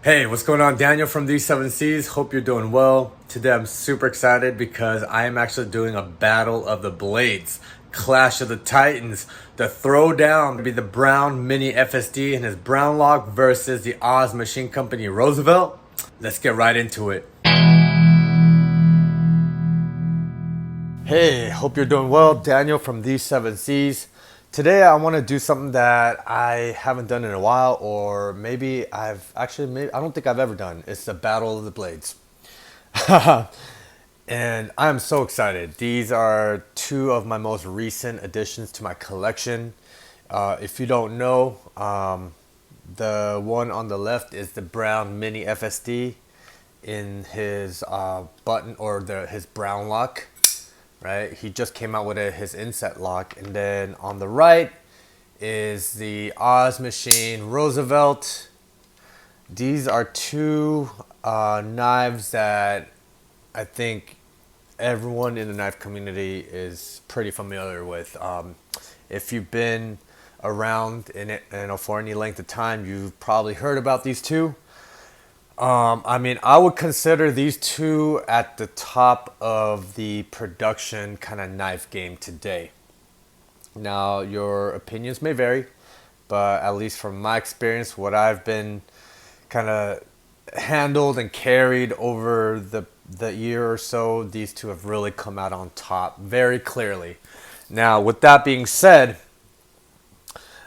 Hey, what's going on? Daniel from these 7Cs. Hope you're doing well. Today I'm super excited because I am actually doing a battle of the blades. Clash of the Titans. The Throwdown to be the Brown Mini FSD and his Brown Lock versus the Oz Machine Company Roosevelt. Let's get right into it. Hey, hope you're doing well. Daniel from these 7Cs. Today I want to do something that I haven't done in a while, or maybe I don't think I've ever done. It's the Battle of the Blades. And I'm so excited. These are two of my most recent additions to my collection. If you don't know, the one on the left is the Brown Mini FSD in his button or his Brown lock. Right, he just came out with his inset lock, and then on the right is the Oz Machine Roosevelt. These are two knives that I think everyone in the knife community is pretty familiar with. If you've been around in it, for any length of time, you've probably heard about these two. I would consider these two at the top of the production kind of knife game today. Now, your opinions may vary, but at least from my experience, what I've been kind of handled and carried over the year or so, these two have really come out on top very clearly. Now, with that being said,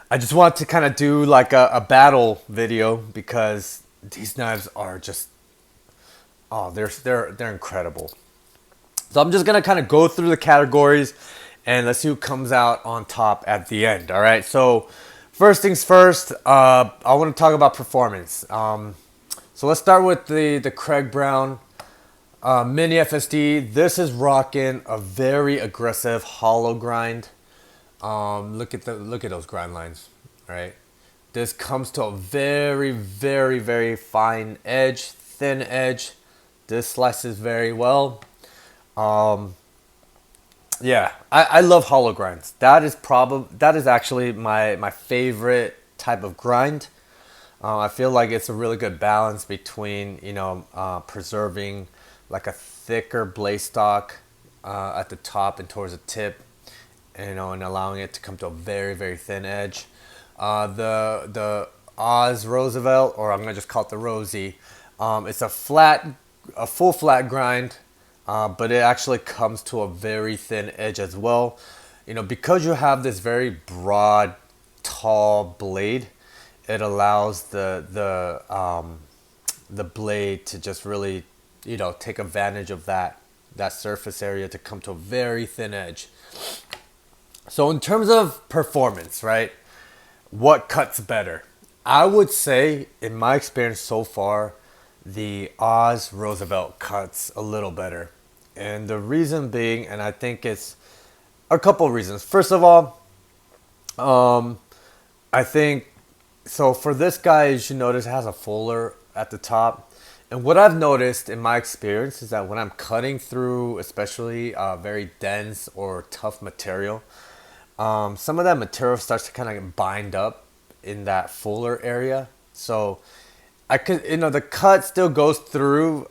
I just want to kind of do like a battle video because these knives are just, they're incredible. So I'm just gonna kind of go through the categories and let's see who comes out on top at the end. All right. So first things first, I want to talk about performance. So let's start with the Craig Brown Mini FSD. This is rocking a very aggressive hollow grind. Look at those grind lines, right? This comes to a very, very, very fine edge, thin edge. This slices very well. Yeah, I love hollow grinds. That is actually my favorite type of grind. I feel like it's a really good balance between preserving like a thicker blade stock at the top and towards the tip, and allowing it to come to a very, very thin edge. The Oz Roosevelt, or I'm gonna just call it the Rosie. It's a full flat grind, but it actually comes to a very thin edge as well. Because you have this very broad, tall blade, it allows the blade to just really, take advantage of that surface area to come to a very thin edge. So in terms of performance, right? What cuts better? I would say, in my experience so far, the Oz Roosevelt cuts a little better. And the reason being, and I think it's a couple of reasons. First of all, I think, so for this guy, as you notice, it has a fuller at the top. And what I've noticed in my experience is that when I'm cutting through, especially very dense or tough material, some of that material starts to kind of bind up in that fuller area. So I could, the cut still goes through,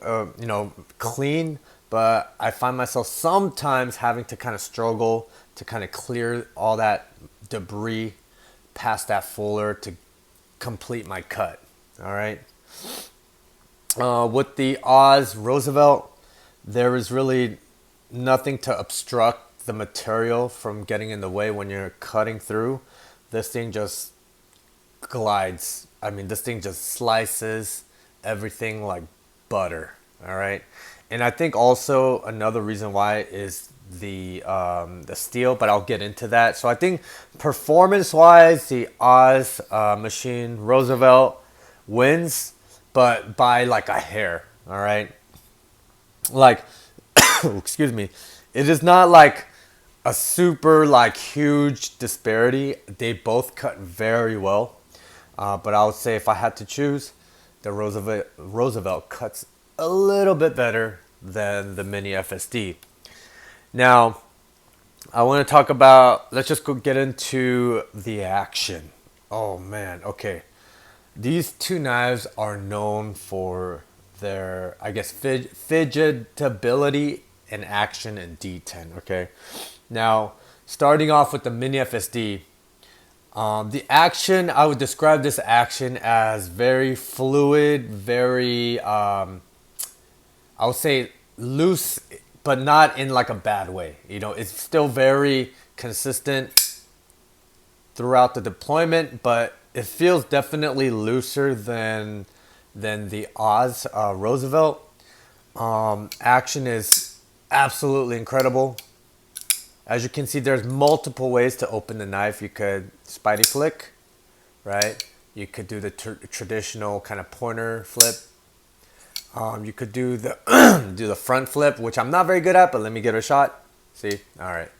clean, but I find myself sometimes having to kind of struggle to kind of clear all that debris past that fuller to complete my cut. All right. With the Oz Roosevelt, there is really nothing to obstruct the material from getting in the way when you're cutting through. This thing just glides. This thing just slices everything like butter. All right. And I think also another reason why is the steel, but I'll get into that. So I think performance wise, the Oz Machine Roosevelt wins, but by like a hair. All right. Like, excuse me. It is not like a super like huge disparity. They both cut very well, but I would say if I had to choose, the Roosevelt cuts a little bit better than the Mini FSD. Now, I want to talk about. Let's just go get into the action. Oh man, okay. These two knives are known for their, I guess, fidgetability and action in D10. Okay, now starting off with the Mini FSD, the action, I would describe this action as very fluid, very, I would say loose, but not in like a bad way. You know, it's still very consistent throughout the deployment, but it feels definitely looser than the Oz Roosevelt. Action is absolutely incredible. As you can see, there's multiple ways to open the knife. You could Spidey flick, right? You could do the traditional kind of pointer flip. You could do the do the front flip, which I'm not very good at, but let me give it a shot. See? All right.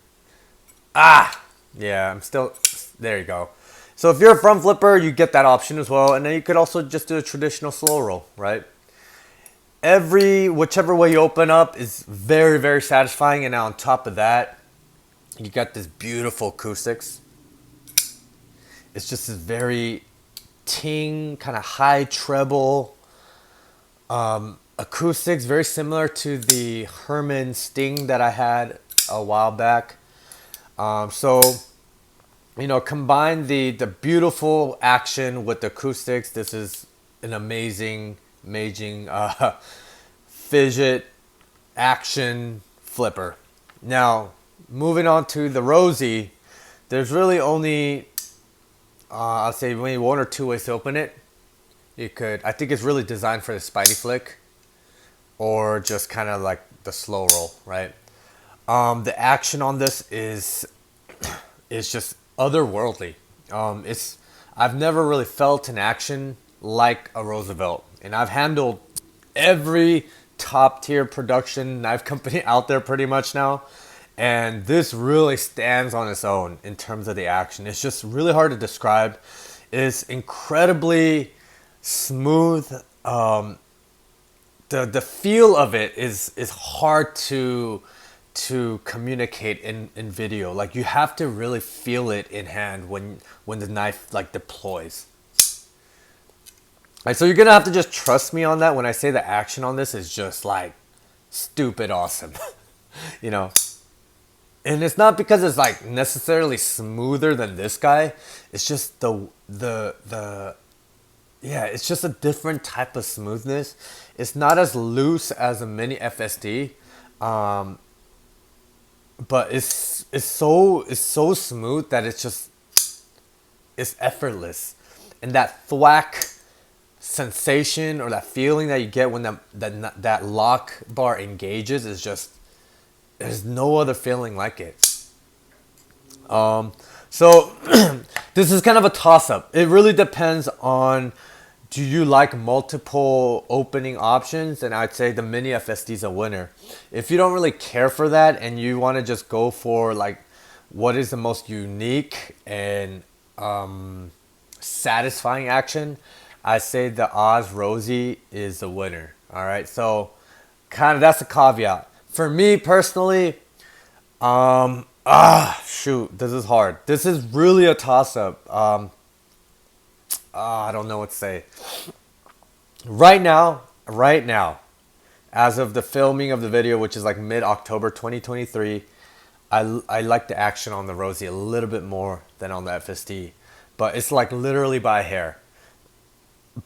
Ah! Yeah, I'm still... There you go. So if you're a front flipper, you get that option as well. And then you could also just do a traditional slow roll, right? Whichever way you open up is very, very satisfying. And now on top of that, you got this beautiful acoustics. It's just this very ting, kind of high treble acoustics, very similar to the Herman Sting that I had a while back. So, you know, combine the beautiful action with the acoustics. This is an amazing fidget action flipper. Now, moving on to the Rosie, there's really only, I'll say maybe one or two ways to open it. You could, I think it's really designed for the Spidey flick, or just kind of like the slow roll, right? The action on this is just otherworldly. I've never really felt an action like a Roosevelt, and I've handled every top tier production knife company out there pretty much now, and this really stands on its own in terms of the action. It's just really hard to describe. It's incredibly smooth. The feel of it is hard to communicate in video. Like, you have to really feel it in hand when the knife like deploys. Right, so you're gonna have to just trust me on that when I say the action on this is just like stupid awesome. You know, and it's not because it's like necessarily smoother than this guy. It's just yeah, it's just a different type of smoothness. It's not as loose as a Mini FSD, but it's so smooth that it's effortless, and that thwack sensation or that feeling that you get when that lock bar engages is just, there's no other feeling like it. So this is kind of a toss-up. It really depends on, do you like multiple opening options? And I'd say the Mini FSD is a winner. If you don't really care for that and you want to just go for like what is the most unique and satisfying action, I say the Oz Rosie is the winner. All right, so kind of that's a caveat. For me personally, shoot, this is hard. This is really a toss-up. I don't know what to say. Right now, as of the filming of the video, which is like mid-October 2023, I like the action on the Rosie a little bit more than on the FSD. But it's like literally by a hair.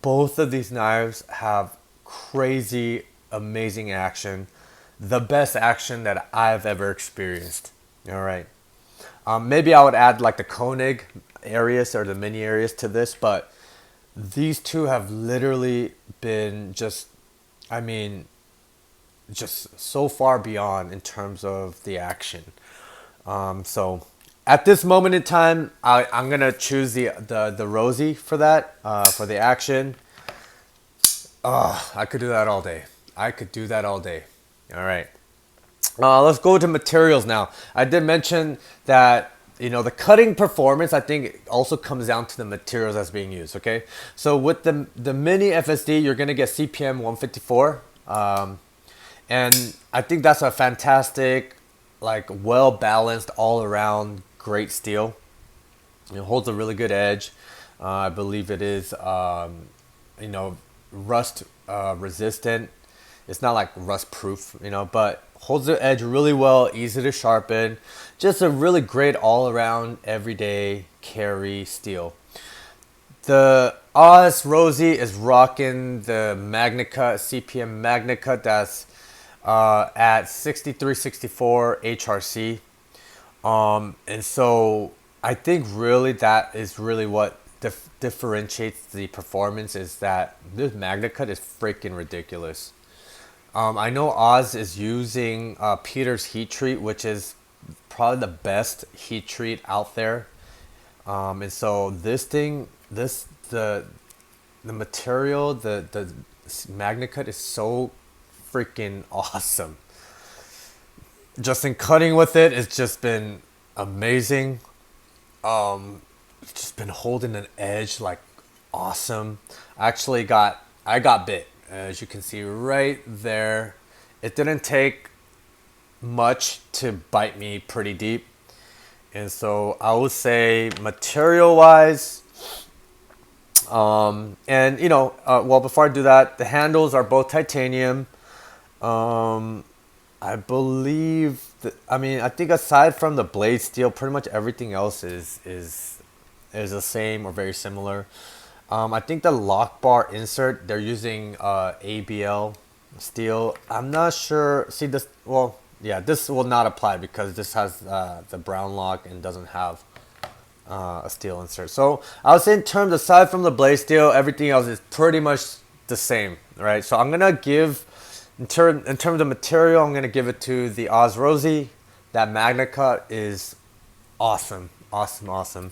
Both of these knives have crazy, amazing action. The best action that I've ever experienced. All right. Maybe I would add like the Koenig Arius or the Mini Arius to this, but these two have literally been just, I mean, just so far beyond in terms of the action. So at this moment in time, I'm gonna choose the Rosie for that, for the action. I could do that all day. All right. Let's go to materials now. I did mention that, you know, the cutting performance, I think, also comes down to the materials that's being used, okay? So with the Mini FSD, you're going to get CPM 154. And I think that's a fantastic, like, well-balanced, all-around, great steel. It holds a really good edge. I believe it is, you know, rust resistant. It's not like rust proof, you know, but holds the edge really well, easy to sharpen. Just a really great all around everyday carry steel. The Oz Rosie is rocking the Magna Cut, CPM Magna Cut, that's at 6364 HRC. And so I think really that is really what differentiates the performance, is that this Magna Cut is freaking ridiculous. I know Oz is using Peter's heat treat, which is probably the best heat treat out there. And so this thing, the material, the Magna Cut is so freaking awesome. Just in cutting with it, it's just been amazing. It's just been holding an edge like awesome. I got bit, as you can see right there. It didn't take much to bite me pretty deep. And so I would say material wise, and you know, well, before I do that, the handles are both titanium. I believe that, I mean, I think aside from the blade steel, pretty much everything else is the same or very similar. I think the lock bar insert, they're using ABL steel. I'm not sure. See this? Well, yeah, this will not apply because this has the brown lock and doesn't have a steel insert. So I would say in terms, aside from the blade steel, everything else is pretty much the same, right? So I'm gonna give, in terms of material, I'm gonna give it to the Oz Rosie. That Magna Cut is awesome, awesome, awesome.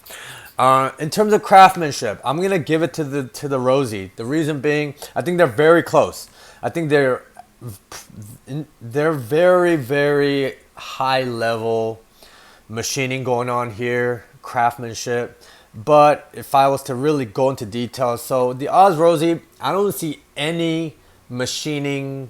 In terms of craftsmanship, I'm gonna give it to the Rosie. The reason being, I think they're very close. I think they're very, very high level machining going on here, craftsmanship. But if I was to really go into details, so the Oz Rosie, I don't see any machining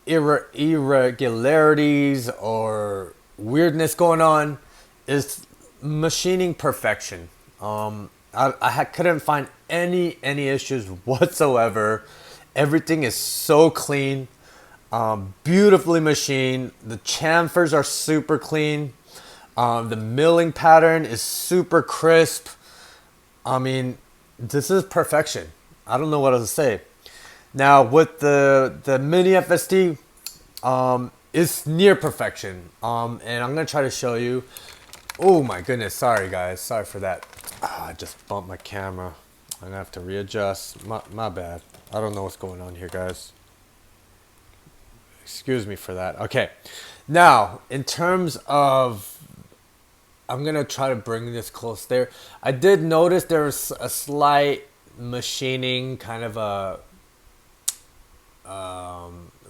irregularities or weirdness going on. Is machining perfection. Couldn't find any issues whatsoever. Everything is so clean, beautifully machined. The chamfers are super clean. The milling pattern is super crisp. I mean, this is perfection. I don't know what else to say. Now with the mini FSD, it's near perfection. And I'm gonna try to show you. Oh my goodness, sorry guys, sorry for that. I just bumped my camera. I'm gonna have to readjust. My bad. I don't know what's going on here, guys. Excuse me for that. Okay, now in terms of, I'm gonna try to bring this close there. I did notice there was a slight machining, kind of a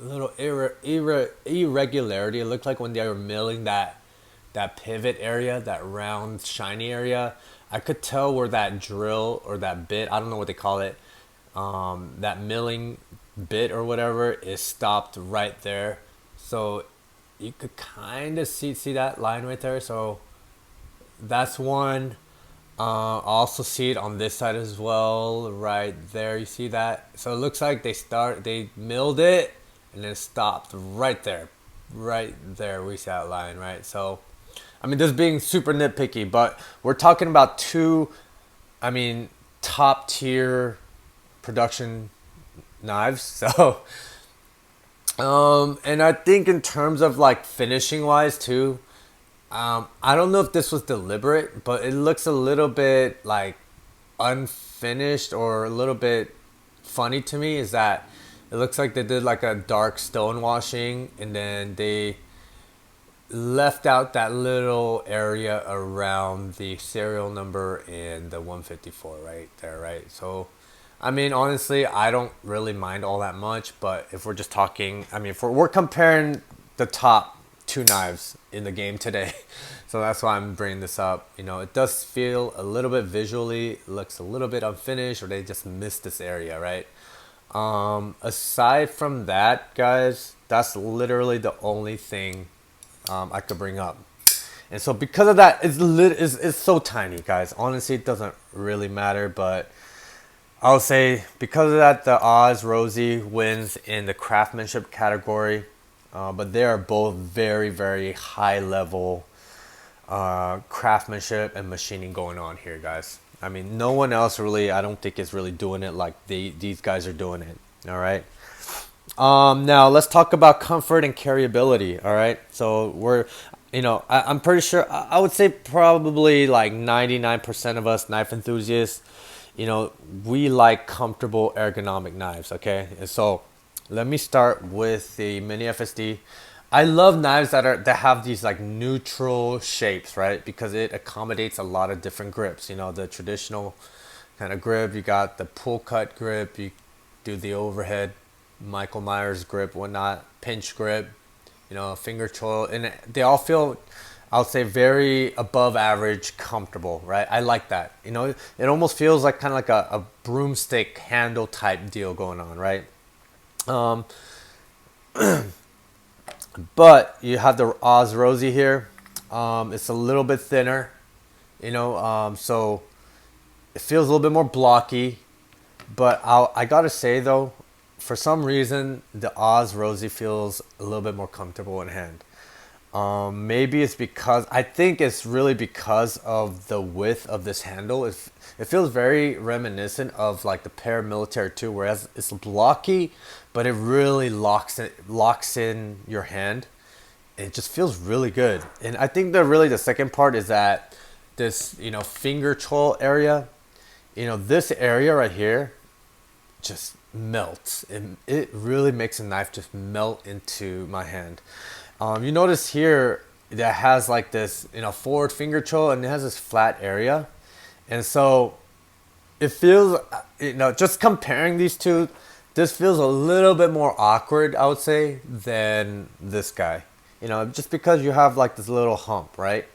little irregularity. It looked like when they were milling that pivot area, that round shiny area, I could tell where that drill or that bit, I don't know what they call it, that milling bit or whatever, is stopped right there. So you could kind of see that line right there. So that's one. I also see it on this side as well, right there. You see that? So it looks like they milled it and then stopped right there. Right there, we see that line, right? So I mean, just being super nitpicky, but we're talking about two, I mean, top tier production knives. So, and I think in terms of like finishing wise too, I don't know if this was deliberate, but it looks a little bit like unfinished or a little bit funny to me, is that it looks like they did like a dark stone washing and then they left out that little area around the serial number and the 154 right there, right? So I mean, honestly, I don't really mind all that much, but if we're just talking, I mean, if we're comparing the top two knives in the game today, so that's why I'm bringing this up. You know, it does feel a little bit visually, looks a little bit unfinished, or they just missed this area, right? Aside from that, guys, that's literally the only thing I could bring up. And so because of that, it's so tiny, guys. Honestly, it doesn't really matter, but I'll say because of that, the Oz Rosie wins in the craftsmanship category. But they are both very, very high level craftsmanship and machining going on here, guys. I mean, no one else really, I don't think is really doing it like these guys are doing it. All right. Now let's talk about comfort and carryability. All right. So I'm pretty sure, I would say probably like 99% of us knife enthusiasts, we like comfortable ergonomic knives. Okay. And so let me start with the Mini FSD. I love knives that have these like neutral shapes, right? Because it accommodates a lot of different grips. The traditional kind of grip. You got the pull cut grip. You do the overhead Michael Myers grip, whatnot, pinch grip. Finger choil, and they all feel, I would say, very above average comfortable, right? I like that. It almost feels like kind of like a broomstick handle type deal going on, right? But you have the Oz Rosie here. It's a little bit thinner, so it feels a little bit more blocky. But I gotta say though, for some reason, the Oz Rosie feels a little bit more comfortable in hand. Maybe it's because, I think it's really because of the width of this handle. It feels very reminiscent of like the paramilitary 2, whereas it's blocky, but it really locks in your hand. It just feels really good. And I think the second part is that this, finger choil area, this area right here just melts. It really makes a knife just melt into my hand. You notice here that has like this, forward finger choil, and it has this flat area. And so it feels, just comparing these two, this feels a little bit more awkward, I would say, than this guy. Just because you have like this little hump, right?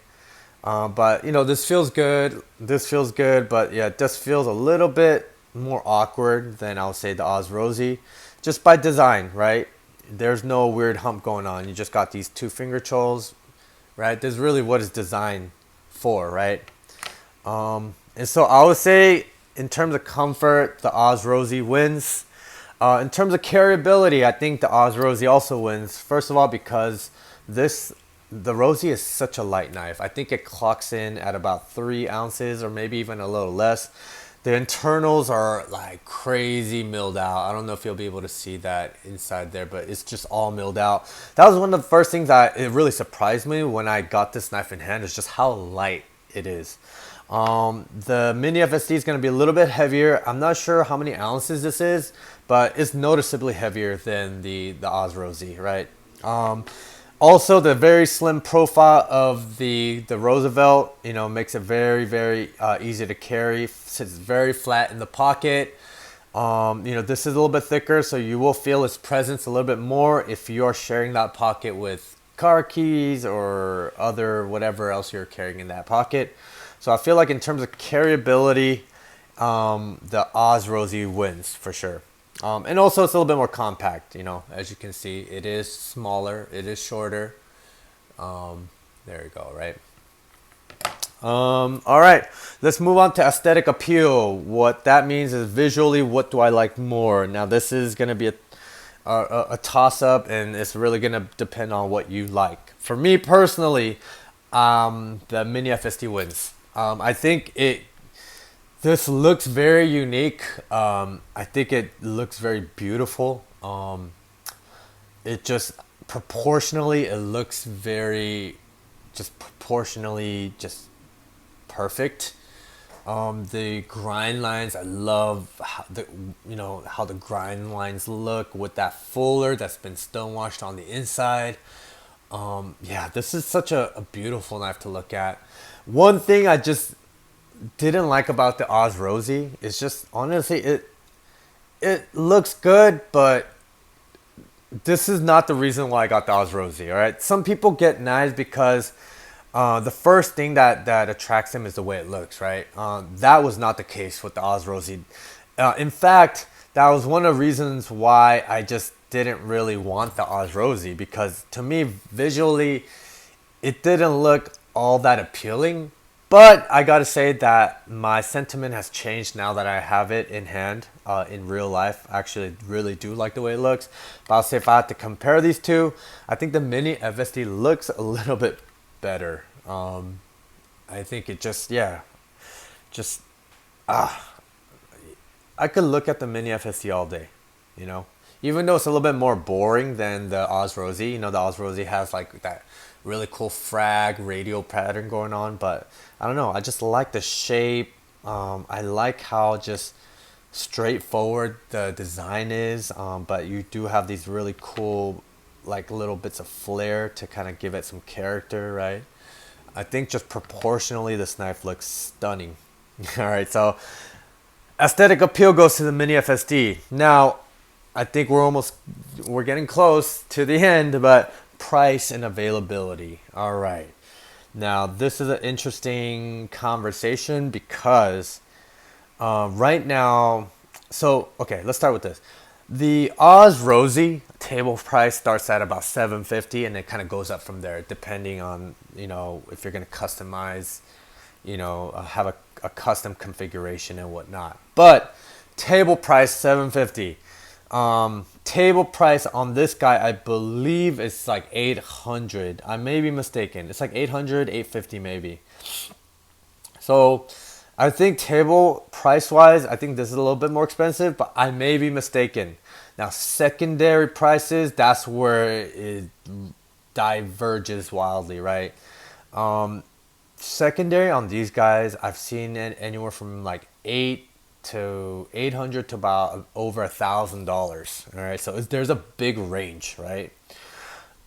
But this feels good. This feels good, but yeah, this feels a little bit more awkward than I would say the Oz Rosie, just by design, right? There's no weird hump going on. You just got these two finger choils, right? This is really what it's designed for, right? And so I would say in terms of comfort, the Oz Rosie wins. In terms of carryability, I think the Oz Rosie also wins. First of all, because the Rosie is such a light knife. I think it clocks in at about 3 ounces or maybe even a little less. The internals are like crazy milled out. I don't know if you'll be able to see that inside there, but it's just all milled out. That was one of the first things that it really surprised me when I got this knife in hand, is just how light it is. The Mini FSD is going to be a little bit heavier. I'm not sure how many ounces this is, but it's noticeably heavier than the Oz Rosie, right? Also, the very slim profile of the Roosevelt, makes it very, very easy to carry. Sits very flat in the pocket. This is a little bit thicker, so you will feel its presence a little bit more if you are sharing that pocket with car keys or other whatever else you're carrying in that pocket. So I feel like in terms of carryability, the Oz Rosie wins for sure. And also it's a little bit more compact, as you can see, it is smaller, it is shorter. There you go, right? All right, let's move on to aesthetic appeal. What that means is visually, what do I like more? Now this is going to be a toss up, and it's really going to depend on what you like. For me personally, the Mini FSD wins. I think this looks very unique. I think it looks very beautiful. It just proportionally, it looks very, just proportionally, just perfect. The grind lines, I love how the grind lines look with that fuller that's been stonewashed on the inside. Yeah, this is such a beautiful knife to look at. One thing I just didn't like about the Oz Rosie is just, honestly, it looks good, but this is not the reason why I got the Oz Rosie. All right, some people get knives because the first thing that attracts them is the way it looks, right? That was not the case with the Oz Rosie. In fact, that was one of the reasons why I just didn't really want the Oz Rosie, because to me, visually, it didn't look all that appealing. But I gotta say that my sentiment has changed now that I have it in hand, in real life. I actually really do like the way it looks. But I'll say if I had to compare these two, I think the Mini FSD looks a little bit better. I think it just, yeah, just I could look at the Mini FSD all day, you know. Even though it's a little bit more boring than the Oz Rosie, you know, the Oz Rosie has like that really cool frag radio pattern going on, but I don't know. I just like the shape. I like how just straightforward the design is, but you do have these really cool, like little bits of flair to kind of give it some character, right? I think just proportionally, this knife looks stunning. All right, so aesthetic appeal goes to the Mini FSD. Now, I think we're getting close to the end, but price and availability. All right. Now, this is an interesting conversation because right now, so okay, let's start with this. The Oz Rosie table price starts at about 750, and it kind of goes up from there depending on, you know, if you're going to customize, you know, have a custom configuration and whatnot. But table price 750. Table price on this guy, I believe it's like 800. I may be mistaken. It's like 800, 850 maybe. So I think table price wise, I think this is a little bit more expensive, but I may be mistaken. Now secondary prices, that's where it diverges wildly, right? Secondary on these guys, I've seen it anywhere from like 800 to about over $1,000. All right, so there's a big range, right?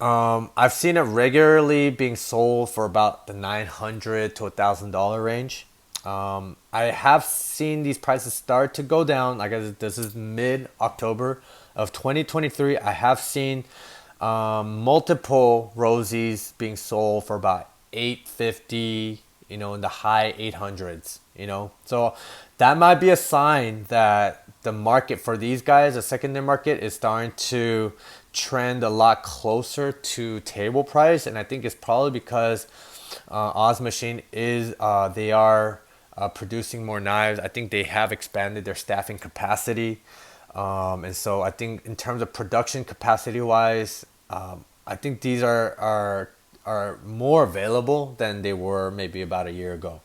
I've seen it regularly being sold for about the $900 to $1,000 range. I have seen these prices start to go down. Like this is mid October of 2023. I have seen multiple Rosies being sold for about 850, you know, in the high 800s, you know. So that might be a sign that the market for these guys, the secondary market, is starting to trend a lot closer to table price. And I think it's probably because Oz Machine is they are producing more knives. I think they have expanded their staffing capacity, and so I think in terms of production capacity wise, I think these are more available than they were maybe about a year ago.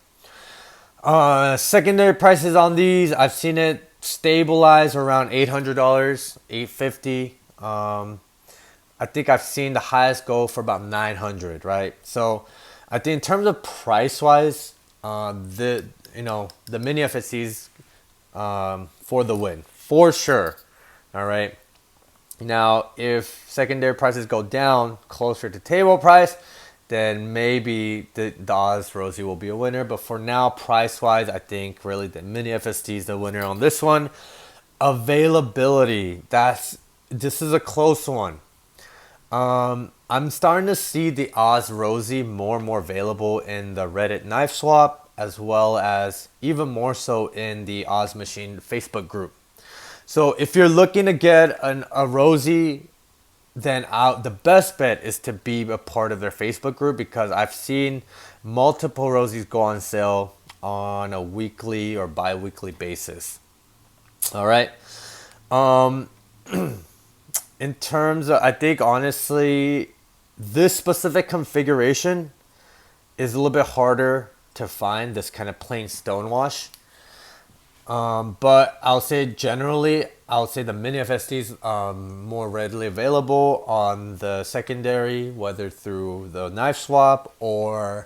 Secondary prices on these, I've seen it stabilize around $800, $850. I think I've seen the highest go for about 900, right? So I think in terms of price wise, the Mini FSCs for the win for sure. All right. Now, if secondary prices go down closer to table price, then maybe the Oz Rosie will be a winner. But for now, price-wise, I think really the Mini FSD is the winner on this one. Availability, this is a close one. I'm starting to see the Oz Rosie more and more available in the Reddit knife swap, as well as even more so in the Oz Machine Facebook group. So if you're looking to get a Rosie, then the best bet is to be a part of their Facebook group, because I've seen multiple Rosies go on sale on a weekly or bi-weekly basis. All right. In terms of, I think honestly, this specific configuration is a little bit harder to find, this kind of plain stonewash. But I'll say generally, I'll say the Mini FSD is more readily available on the secondary, whether through the knife swap or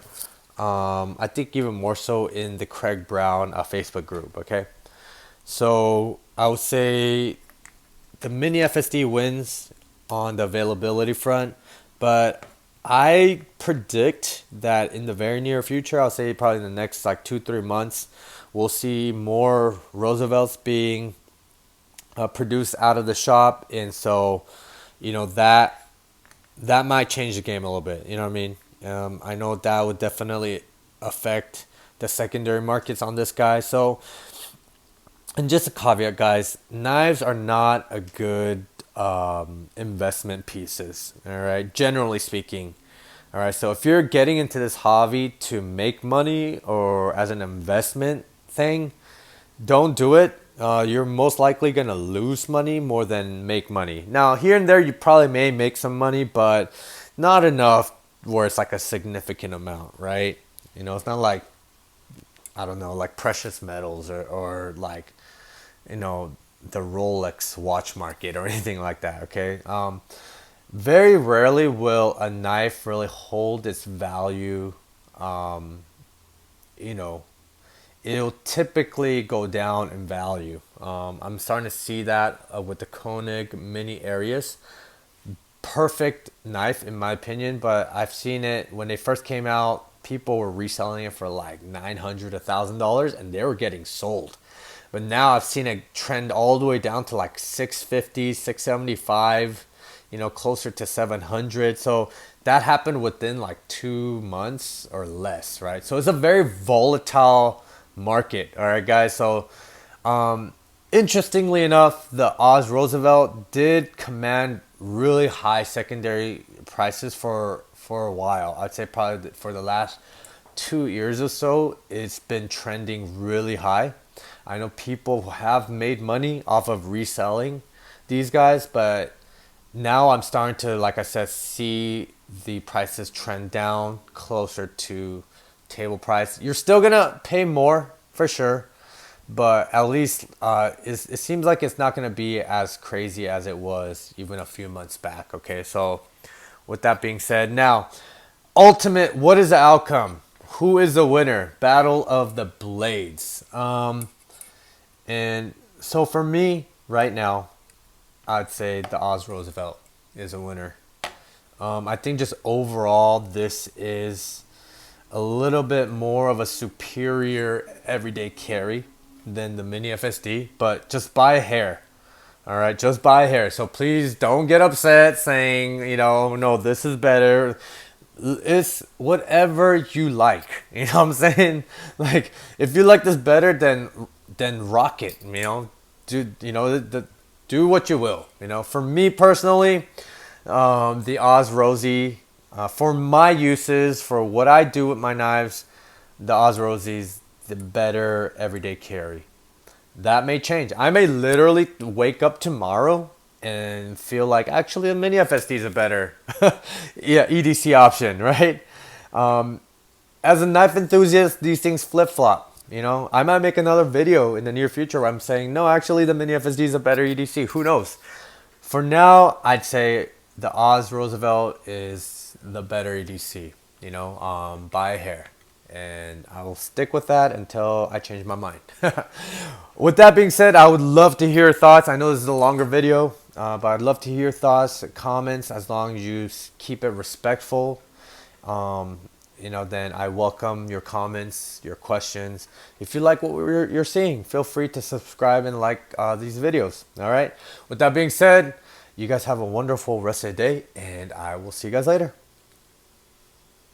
I think even more so in the Craig Brown Facebook group. Okay, so I would say the Mini FSD wins on the availability front, but I predict that in the very near future, I'll say probably in the next like 2-3 months, we'll see more Roosevelts being produced out of the shop, and so that might change the game a little bit. You know what I mean? I know that would definitely affect the secondary markets on this guy. So, and just a caveat, guys, knives are not a good investment pieces. All right, generally speaking. All right, so if you're getting into this hobby to make money or as an investment thing, don't do it. You're most likely gonna lose money more than make money. Now, here and there, you probably may make some money, but not enough where it's like a significant amount, right? You know, it's not like, I don't know, like precious metals or like, you know, the Rolex watch market or anything like that, okay? Very rarely will a knife really hold its value. You know, it'll typically go down in value. I'm starting to see that with the Koenig Mini Arius. Perfect knife in my opinion, but I've seen it when they first came out. People were reselling it for like $900, $1,000, and they were getting sold. But now I've seen it trend all the way down to like 650, 675, you know, closer to 700. So that happened within like 2 months or less, right? So it's a very volatile market, all right, guys. So interestingly enough, the Oz Roosevelt did command really high secondary prices for a while. I'd say probably for the last 2 years or so, it's been trending really high. I know people have made money off of reselling these guys, but now I'm starting to, like I said, see the prices trend down closer to table price. You're still gonna pay more for sure, but at least it seems like it's not gonna be as crazy as it was even a few months back. Okay, so with that being said, now ultimate, what is the outcome? Who is the winner? Battle of the Blades. And so for me right now, I'd say the Oz Roosevelt is a winner. I think just overall, this is a little bit more of a superior everyday carry than the Mini FSD, but just by a hair. All right, just by a hair. So please don't get upset saying, you know, no, this is better. It's whatever you like. You know what I'm saying? Like, if you like this better, then rock it. You know, do what you will. You know, for me personally, the Oz Rosie, for my uses, for what I do with my knives, the Oz Rosie's the better everyday carry. That may change. I may literally wake up tomorrow and feel like actually a Mini FSD is a better yeah, EDC option, right? As a knife enthusiast, these things flip-flop. You know, I might make another video in the near future where I'm saying, no, actually the Mini FSD is a better EDC. Who knows? For now, I'd say the Oz Roosevelt is the better EDC, you know, by a hair. And I will stick with that until I change my mind. With that being said, I would love to hear your thoughts. I know this is a longer video, but I'd love to hear your thoughts, comments, as long as you keep it respectful. You know, then I welcome your comments, your questions. If you like what you're seeing, feel free to subscribe and like these videos. All right. With that being said, you guys have a wonderful rest of the day, and I will see you guys later.